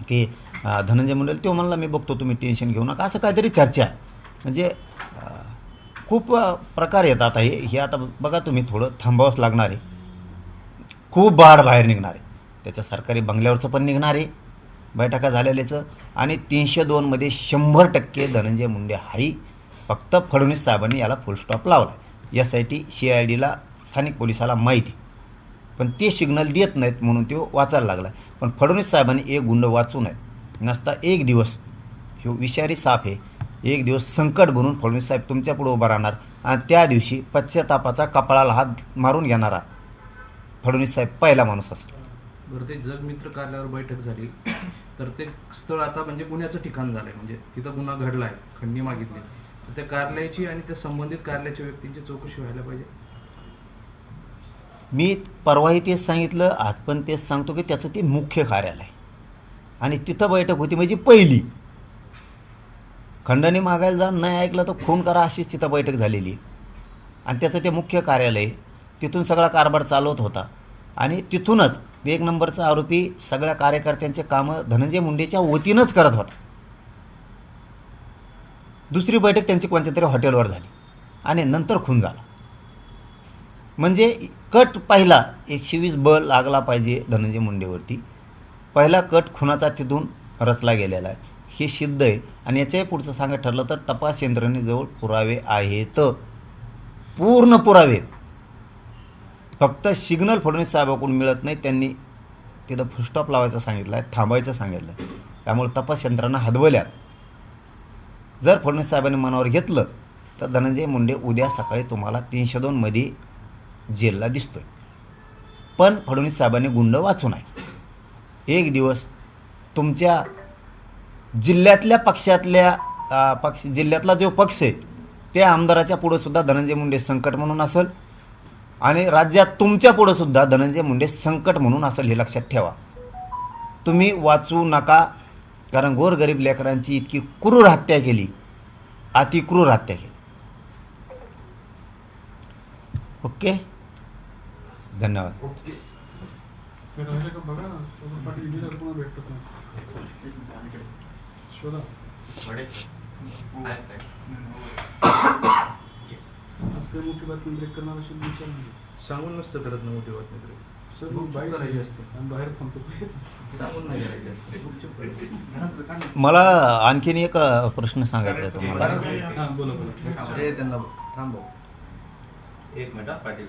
की धनंजय मुंडे, तो म्हणला मी बघतो, तुम्ही टेन्शन घेऊ नका, असं काहीतरी चर्चा आहे. म्हणजे खूप प्रकार येतात. आता हे आता बघा तुम्ही, थोडं थांबावंच लागणार आहे. खूप बाहेर निघणार आहे, त्याच्या सरकारी बंगल्यावरचं पण निघणार आहे बैठका झालेल्याचं. आणि 302मध्ये 100% धनंजय मुंडे हाही. फक्त फडणवीस साहेबांनी याला फुलस्टॉप लावला. यासाठी CIDला स्थानिक पोलिसाला माहिती, पण ते सिग्नल देत नाहीत म्हणून तो वाचायला लागला. पण फडणवीस साहेबांनी एक गुंड वाचू नये नसता एक दिवस, हे विषारी साप आहे, एक दिवस संकट बनून फडणवीस साहेब तुमच्या पुढे उभा राहणार आणि त्या दिवशी पश्चातापाचा कपाळाला हात मारून घेणारा फडणवीस साहेब पहिला माणूस असेल. बरं, ते जगमित्र कार्यालयावर बैठक झाली तर ते स्थळ आता म्हणजे गुन्ह्याचं ठिकाण झालंय, म्हणजे तिथं गुन्हा घडलाय, खंडणी मागितली, तर त्या कार्यालयाची आणि त्या संबंधित कार्यालयाच्या व्यक्तींची चौकशी व्हायला पाहिजे. मी परवाही तेच सांगितलं, आज पण तेच सांगतो की त्याचं ते मुख्य कार्यालय आणि तिथं बैठक होती, म्हणजे पहिली. खंडणी मागायला जा, नाही ऐकलं तर खून करा, अशीच तिथं बैठक झालेली. आणि त्याचं ते मुख्य कार्यालय, तिथून सगळा कारभार चालवत होता. आणि तिथूनच एक नंबरचा आरोपी सगळ्या कार्यकर्त्यांचे कामं धनंजय मुंडेच्या वतीनंच करत होता. दुसरी बैठक त्यांची कोणत्या तरी हॉटेलवर झाली आणि नंतर खून झाला. म्हणजे कट पहिला 120 बल लागला पाहिजे धनंजय मुंडेवरती. पहिला कट खुनाचा तिथून रचला गेलेला आहे, हे सिद्ध आहे. आणि याच्याही पुढचं सांगत ठरलं तर तपास यंत्रणेजवळ पुरावे आहेत, पूर्ण पुरावे. फक्त सिग्नल फडणवीस साहेबाकडून मिळत नाही. त्यांनी तिथं फुलस्टॉप लावायचं सांगितलं आहे, थांबायचं सांगितलं आहे. त्यामुळे तपास यंत्रणा हदवल्यात. जर फडणवीस साहेबांनी मनावर घेतलं तर धनंजय मुंडे उद्या सकाळी तुम्हाला 302मध्ये जेलला दिसतोय. पण फडणवीस साहेबांनी गुंड वाचू नये. एक दिवस तुमच्या जिल्ह्यातल्या पक्षातल्या जिल्ह्यातला जो पक्ष आहे त्या आमदाराच्या पुढंसुद्धा धनंजय मुंडे संकट म्हणून असेल आणि राज्यात तुमच्या पुढंसुद्धा धनंजय मुंडे संकट म्हणून असेल, हे लक्षात ठेवा. तुम्ही वाचू नका, कारण गोरगरीब लेकरांची इतकी क्रूर हत्या केली, अतिक्रूर हत्या केली. ओके, धन्यवाद. सांगून नसतं करत ना मोठी बातमी, करायची असते बाहेर थांबतो, सांगून नाही करायची असते. मला आणखीन एक प्रश्न सांगायचा आहे तुम्हाला. त्यांना थांबव एक मिनिट, पाटील